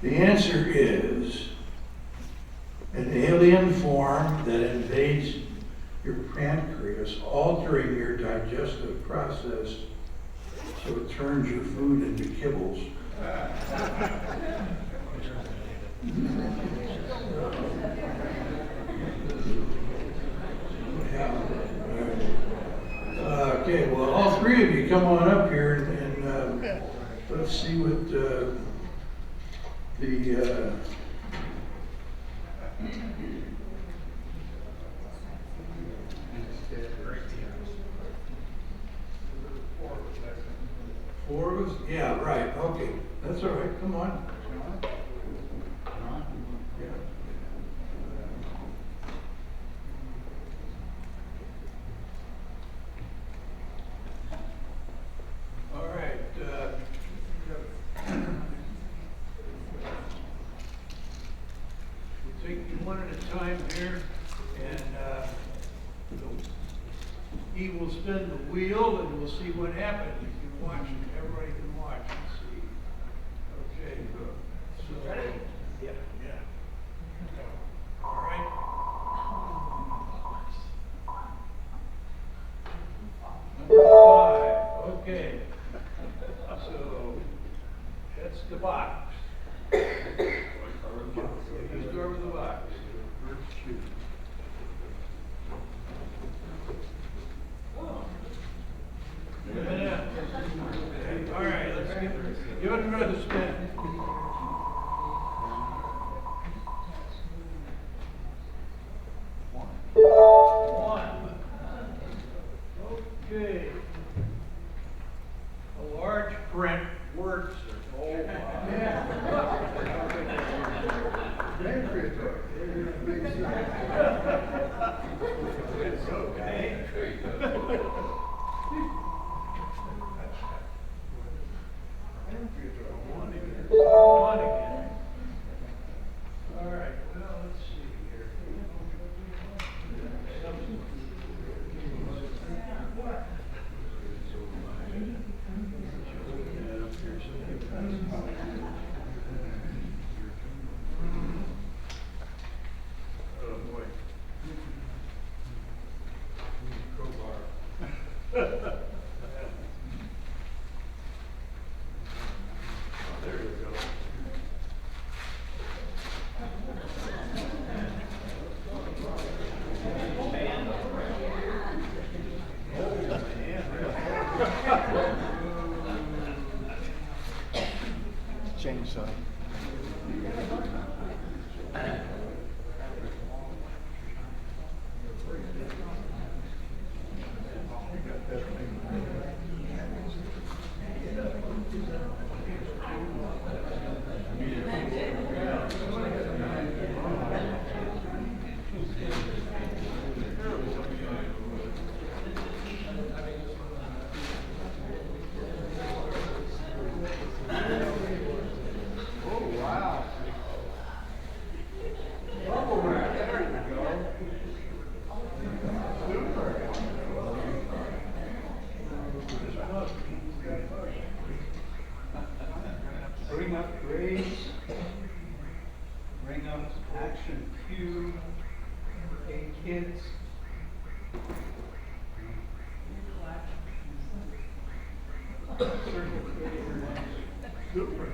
The answer is an alien form that invades your pancreas, altering your digestive process so it turns your food into kibbles. Okay, well, all three of you come on up here and let's see what four of us? Yeah, right, okay. That's all right, come on. Yeah. All right. We'll take you one at a time here, and he will spin the wheel, and we'll see what happens. You can watch it. Everybody can watch and see. Okay, good. So, ready? Yeah. All right. box. First shoe. Yeah. All right, let's give it another spin. One. Okay. The large print words are all It's okay. One again. All right, well, let's see here. Oh, boy. Crowbar. There you go. Chainsaw. Oh, wow. Bubble wrap, there you go. Super. Bring up grace. Bring up action cue. Hey, kids. Super.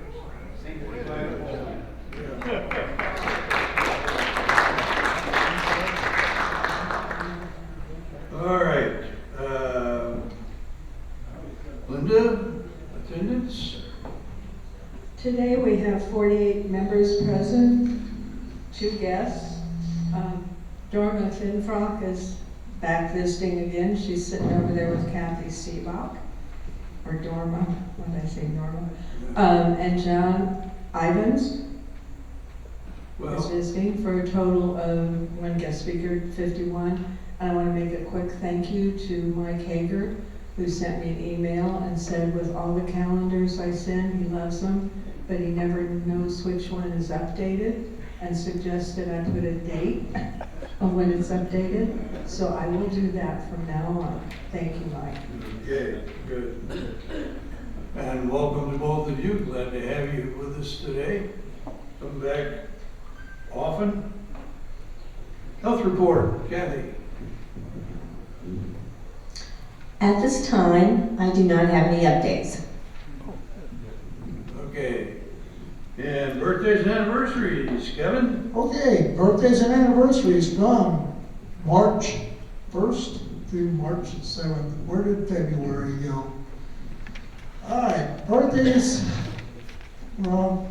All right, Linda, attendance? Today we have 48 members present, 2 guests. Dorma Finfrock is back visiting again. She's sitting over there with Kathy Seebach, or Dorma, what did I say, Norma? And John Ivans is Well, visiting for a total of 1 guest speaker, 51. And I want to make a quick thank you to Mike Hager, who sent me an email and said with all the calendars I send, he loves them, but he never knows which one is updated, and suggested I put a date on when it's updated. So I will do that from now on. Thank you, Mike. okay, good. And welcome to both of you. Glad to have you with us today. Come back often. Health report, Kathy. At this time, I do not have any updates. Okay. And birthdays and anniversaries, Kevin? Okay, birthdays and anniversaries from March 1st through March 7th. Where did February go? All right, birthdays,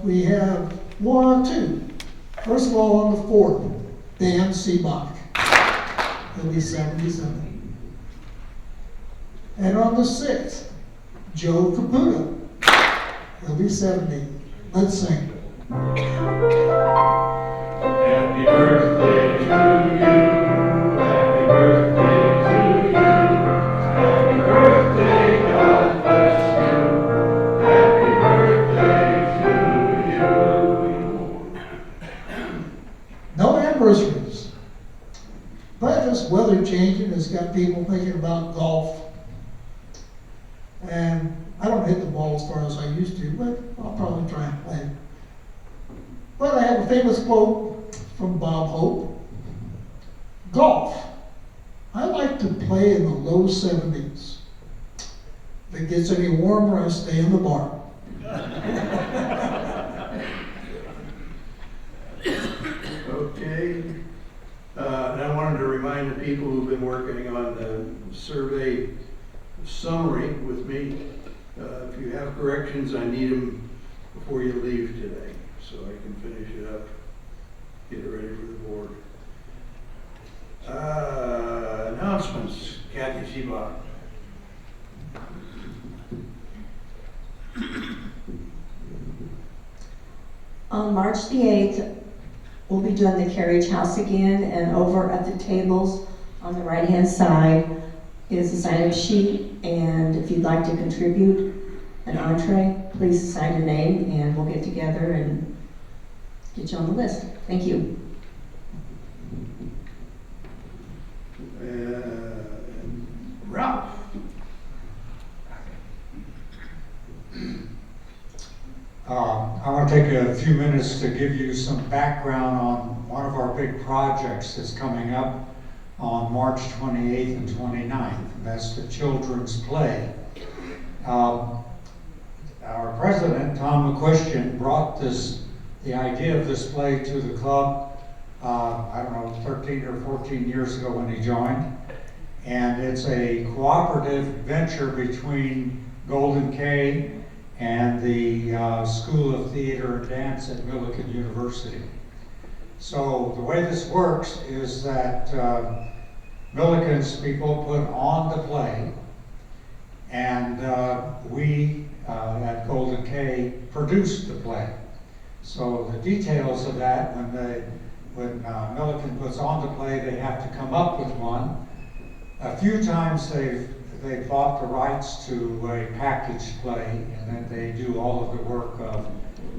we have 2. First of all, on the 4th, Dan Seebach. He'll be 77. And on the 6th, Joe Caputo. He'll be 70. Let's sing. Happy birthday to you. Happy birthday to you. Happy birthday, God bless you. Happy birthday to you. No anniversaries. But this weather changing has got people thinking about golf. And I don't hit the ball as far as I used to, but I'll probably try and play. But I have a famous quote from Bob Hope. Golf. I like to play in the low 70s. If it gets any warmer, I stay in the bar. Okay. And I wanted to remind the people who've been working on the survey summary with me, if you have corrections, I need them before you leave today, so I can finish it up, get it ready for the board. Announcements, Kathy Seabach. On March the 8th, we'll be doing the carriage house again, and over at the tables on the right-hand side is a sign-up sheet, and if you'd like to contribute an entree, please sign your name, and we'll get together and get you on the list. Thank you. Ralph. I want to take a few minutes to give you some background on one of our big projects that's coming up on March 28th and 29th, and that's the children's play. Our president, Tom McQuistion, brought the idea of this play to the club, I don't know, 13 or 14 years ago when he joined. And it's a cooperative venture between Golden K and the School of Theater and Dance at Millikan University. So the way this works is that Millikan's people put on the play, and we at Golden K produced the play. So the details of that, when Millikan puts on the play, they have to come up with one. A few times they've bought the rights to a package play, and then they do all of the work of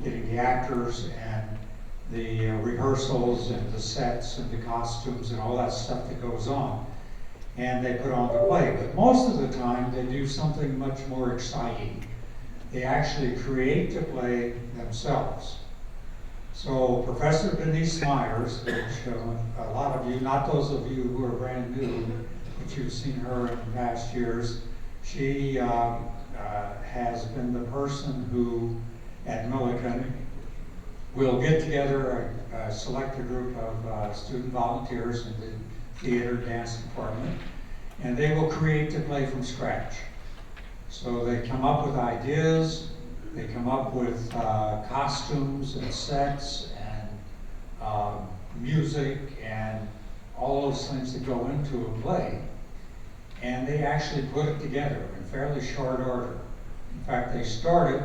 getting the actors and the rehearsals and the sets and the costumes and all that stuff that goes on. And they put on the play. But most of the time they do something much more exciting. They actually create the play themselves. So Professor Denise Myers, which a lot of you, not those of you who are brand new, but you've seen her in past years, she has been the person who, at Millikan, will get together a selected group of student volunteers in the theater dance department, and they will create the play from scratch. So they come up with ideas, they come up with costumes and sets and music and all those things that go into a play, and they actually put it together in fairly short order. In fact, they started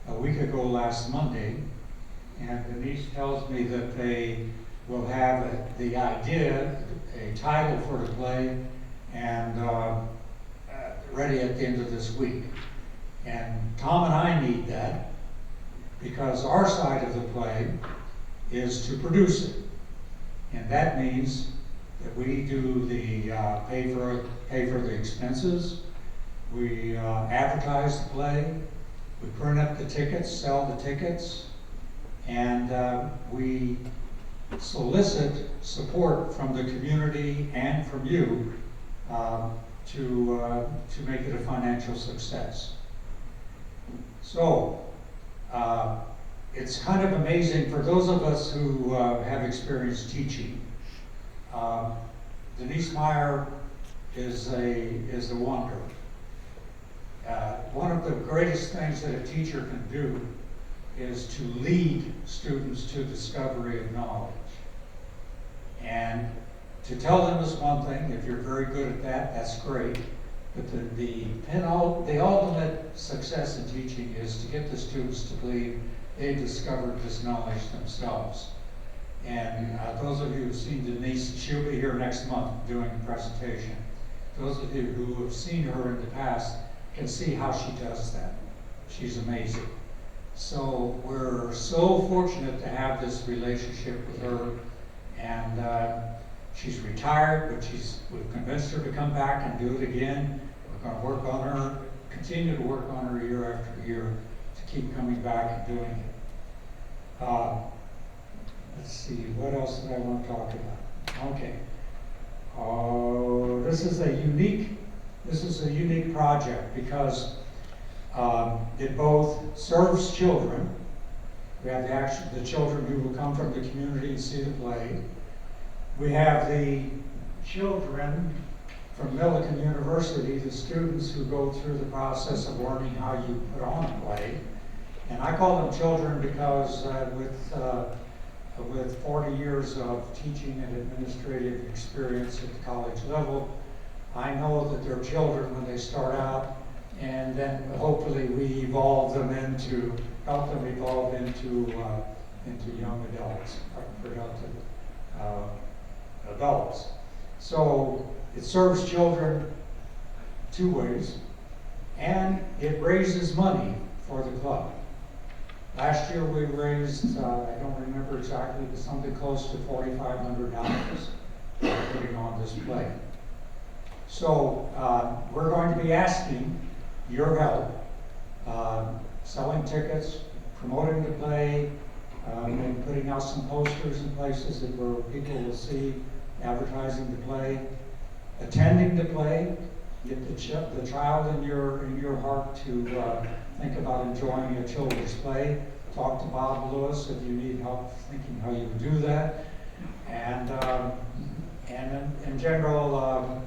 a week ago last Monday, and Denise tells me that they will have the idea, a title for the play, and ready at the end of this week. And Tom and I need that because our side of the play is to produce it. And that means that we do the pay for the expenses, we advertise the play, we print up the tickets, sell the tickets, and we solicit support from the community and from you to make it a financial success. So it's kind of amazing for those of us who have experience teaching. Denise Meyer is a wonder. One of the greatest things that a teacher can do is to lead students to discovery of knowledge. And to tell them is one thing. If you're very good at that, that's great. But the ultimate success in teaching is to get the students to believe they discovered this knowledge themselves. And those of you who've seen Denise, she'll be here next month doing a presentation. Those of you who have seen her in the past can see how she does that. She's amazing. So we're so fortunate to have this relationship with her, and she's retired, but we've convinced her to come back and do it again. We're going to work on her, continue to work on her year after year to keep coming back and doing it. Let's see, what else did I want to talk about? Okay. This is a unique project because it both serves children. We have the children who will come from the community and see the play. We have the children from Millikan University, the students who go through the process of learning how you put on a play. And I call them children because with 40 years of teaching and administrative experience at the college level, I know that they're children when they start out, and then hopefully we help them evolve into young adults, productive adults. So it serves children two ways, and it raises money for the club. Last year we raised, I don't remember exactly, but something close to $4,500 putting on this play. So we're going to be asking your help, selling tickets, promoting the play, and putting out some posters in places where people will see advertising the play, attending the play, get the child in your heart to think about enjoying a children's play. Talk to Bob Lewis if you need help thinking how you would do that. And in general,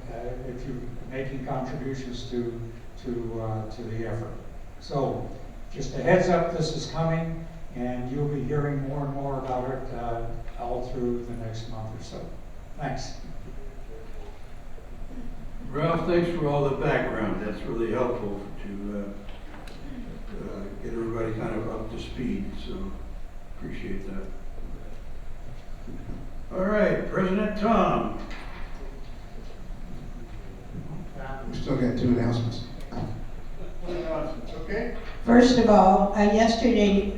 if you're making contributions to the effort. So, just a heads up, this is coming, and you'll be hearing more and more about it all through the next month or so. Thanks. Ralph, thanks for all the background. That's really helpful to get everybody kind of up to speed, so appreciate that. All right, President Tom. We still got two announcements. Okay? First of all, yesterday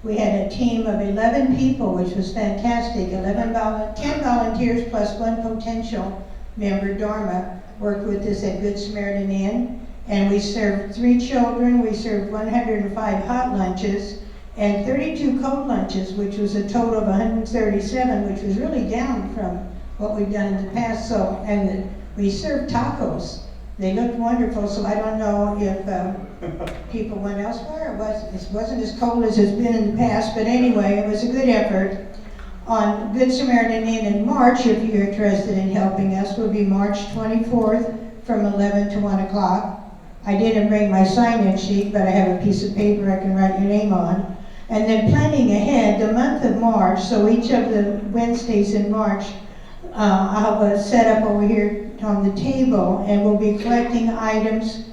we had a team of 11 people, which was fantastic. 10 volunteers plus one potential member, Dharma, worked with us at Good Samaritan Inn. And we served 3 children, we served 105 hot lunches, and 32 cold lunches, which was a total of 137, which was really down from what we've done in the past. So, and we served tacos. They looked wonderful, so I don't know if people went elsewhere. It wasn't as cold as it's been in the past, but anyway, it was a good effort. On Good Samaritan Inn in March, if you're interested in helping us, will be March 24th from 11 to 1 o'clock. I didn't bring my sign-in sheet, but I have a piece of paper I can write your name on. And then planning ahead, the month of March, so each of the Wednesdays in March, I'll have a set up over here on the table, and we'll be collecting items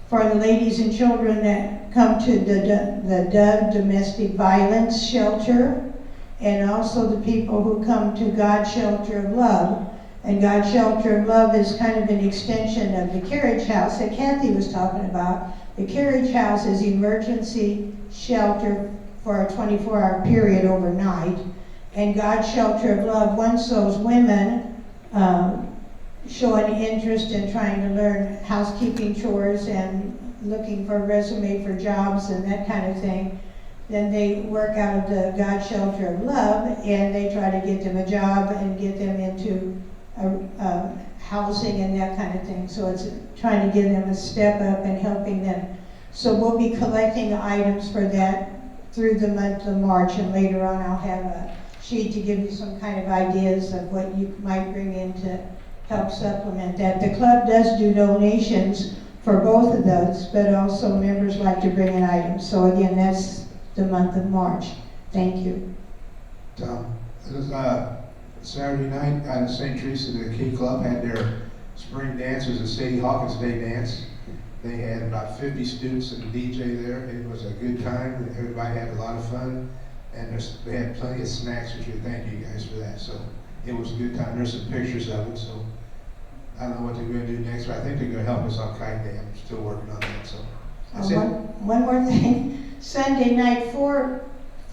for the ladies and children that come to the Dove Domestic Violence Shelter, and also the people who come to God Shelter of Love. And God Shelter of Love is kind of an extension of the Carriage House that Kathy was talking about. The Carriage House is emergency shelter for a 24-hour period overnight. And God Shelter of Love, once those women show an interest in trying to learn housekeeping chores and looking for a resume for jobs and that kind of thing, then they work out of the God Shelter of Love, and they try to get them a job and get them into housing and that kind of thing. So it's trying to give them a step up and helping them. So we'll be collecting items for that through the month of March, and later on I'll have a sheet to give you some kind of ideas of what you might bring in to help supplement that. The club does do donations for both of those, but also members like to bring in items. So again, that's the month of March. Thank you. Tom, this is Saturday night on St. Teresa, the Key Club had their spring dance. It was a Sadie Hawkins Day dance. They had about 50 students and a DJ there. It was a good time. Everybody had a lot of fun. And they had plenty of snacks, which we thank you guys for that. So it was a good time. There's some pictures of it. So I don't know what they're going to do next, but I think they're going to help us on Kite Day. I'm still working on that. So that's it. One more thing. Sunday night, four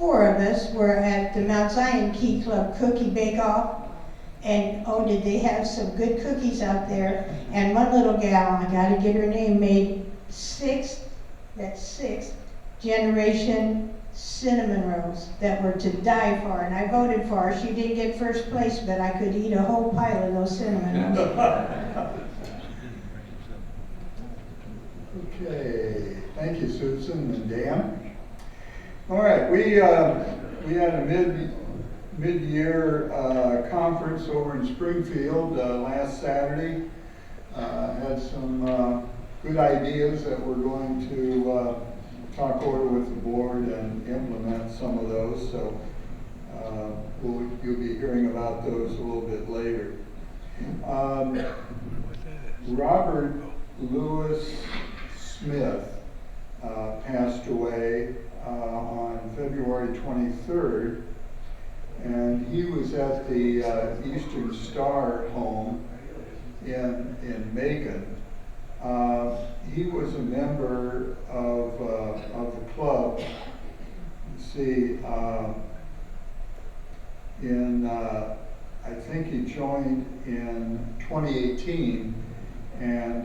of us were at the Mount Zion Key Club Cookie Bake-Off. And oh, did they have some good cookies out there. And one little gal, I gotta get her name, made sixth generation cinnamon rolls that were to die for. And I voted for her. She didn't get first place, but I could eat a whole pile of those cinnamon rolls. Okay, thank you, Susan and Dan. All right, we had a mid-year conference over in Springfield last Saturday. Had some good ideas that we're going to talk over with the board and implement some of those. So you'll be hearing about those a little bit later. Robert Louis Smith passed away on February 23rd, and he was at the Eastern Star home in Macon. He was a member of the club. Let's see, I think he joined in 2018, and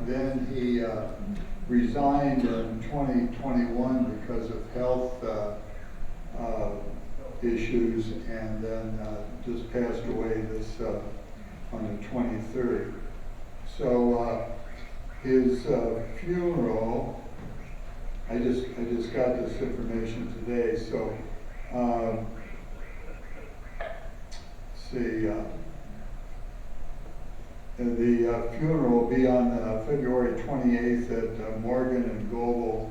then he resigned in 2021 because of health issues, and then just passed away on the 23rd. So his funeral, I just got this information today. So see, the funeral will be on February 28th at Morgan and Goebel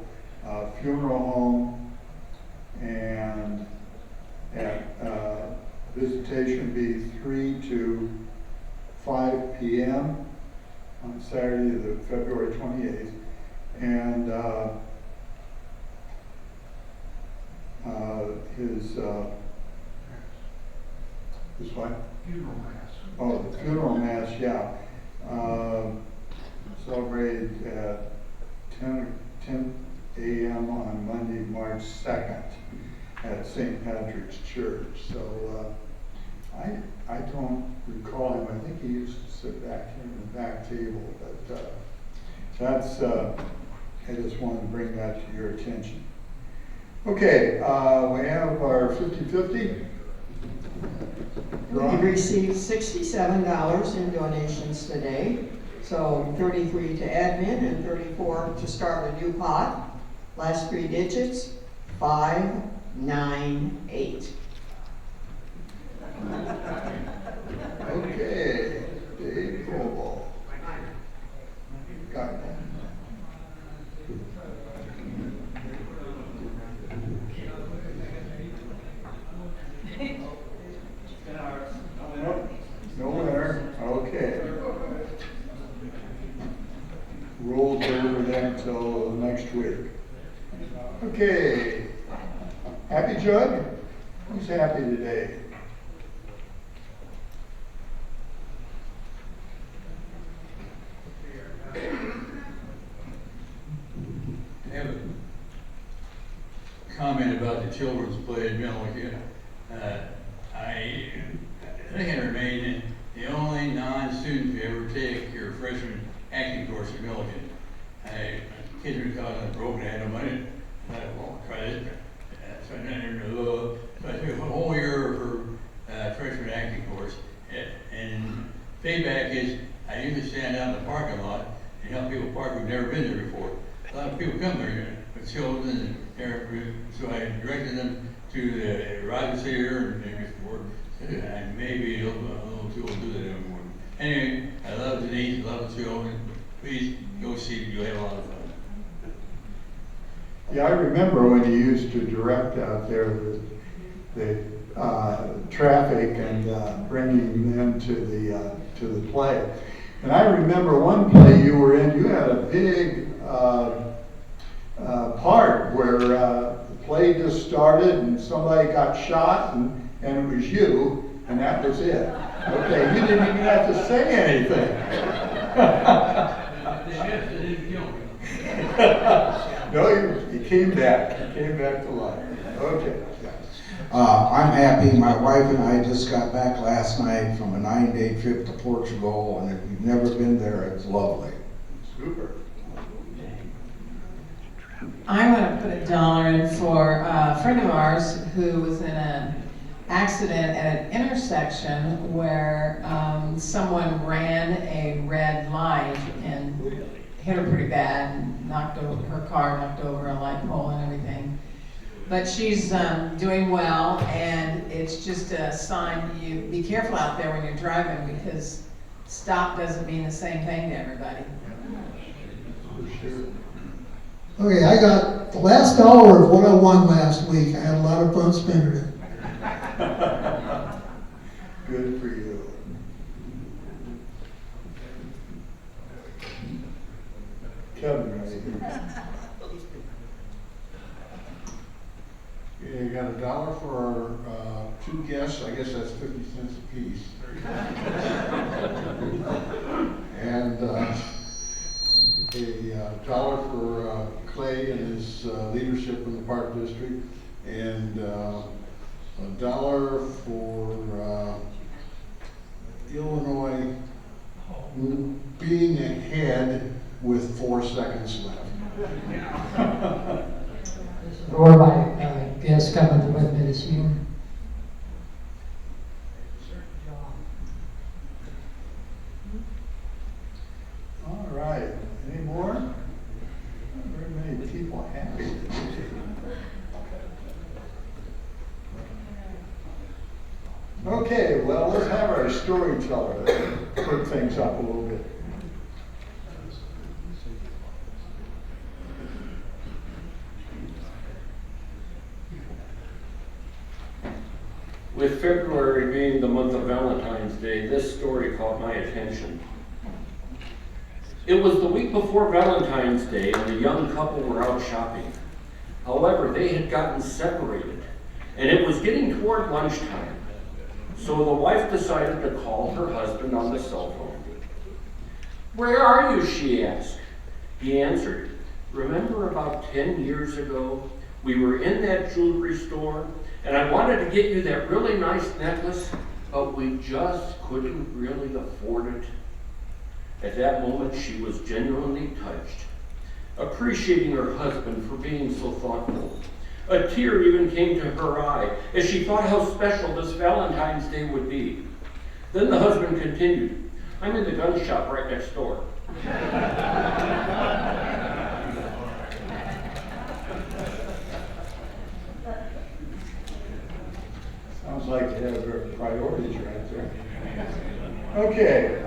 Funeral Home, and at visitation be 3 to 5 p.m. on Saturday, the February 28th, and his what? Funeral mass. Oh, the funeral mass, yeah. Celebrated at 10 a.m. on Monday, March 2nd at St. Patrick's Church. So I don't recall him. I think he used to sit back here in the back table, but that's, I just wanted to bring that to your attention. Okay, we have our 50-50. We've received $67 in donations today, so 33 to admin and 34 to start a new pot. Last 3 digits, 598. Okay, Dave Coble. Got it. No winner. Okay. Rolled over then until next week. Okay. Happy, Judd? Who's happy today? I have a comment about the children's play at Milligan. I think I remain the only non-student to ever take your freshman acting course at Milligan. Kids were caught on the broken had no money. I won't try it. So I took a whole year for freshman acting course. And payback is I usually stand out in the parking lot and help people park who've never been there before. A lot of people come there with children, so I directed them to the Rogers Theater and before. And maybe a little too old to do that anymore. Anyway, I love Denise, love the children. Please go see it. You'll have a lot of fun. Yeah, I remember when you used to direct out there the traffic and bringing them to the play. And I remember one play you were in. You had a big part where the play just started and somebody got shot and it was you, and that was it. Okay, you didn't even have to say anything. No, he came back. He came back to life. Okay. I'm happy. My wife and I just got back last night from a 9-day trip to Portugal, and if you've never been there, it's lovely. Super. I want to put $1 in for a friend of ours who was in an accident at an intersection where someone ran a red light and hit her pretty bad and knocked over her car, knocked over a light pole and everything. But she's doing well, and it's just a sign. You be careful out there when you're driving, because stop doesn't mean the same thing to everybody. Okay, I got the last hour of what I won last week. I had a lot of fun spending it. Good for you. Kevin, right here. Yeah, you got $1 for our 2 guests, I guess that's 50 cents a piece. And $1 for Clay and his leadership in the Park District, and $1 for Illinois being ahead with 4 seconds left. Or my guests coming with me this evening. All right, any more? Not very many people happy. Okay, well, let's have our storyteller put things up a little bit. With February being the month of Valentine's Day, this story caught my attention. It was the week before Valentine's Day, and the young couple were out shopping. However, they had gotten separated, and it was getting toward lunchtime. So the wife decided to call her husband on the cell phone. "Where are you?" she asked. He answered, "Remember about 10 years ago, we were in that jewelry store, and I wanted to get you that really nice necklace, but we just couldn't really afford it." At that moment, she was genuinely touched, appreciating her husband for being so thoughtful. A tear even came to her eye as she thought how special this Valentine's Day would be. Then the husband continued, "I'm in the gun shop right next door." Sounds like you have your priorities right there. Okay,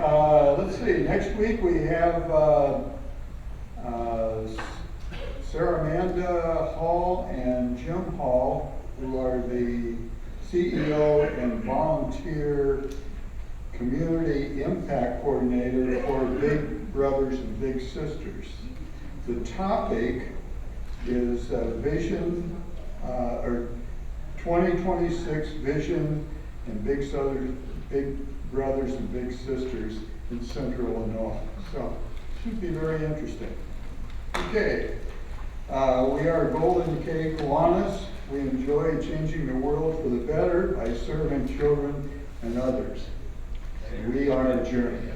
let's see, next week we have Sarah Amanda Hall and Jim Hall, who are the CEO and volunteer community impact coordinator for Big Brothers and Big Sisters. The topic is vision, or 2026 vision and Big Brothers and Big Sisters in Central Illinois. So, should be very interesting. Okay, we are Golden K Kiwanis. We enjoy changing the world for the better by serving children and others. We are adjourned.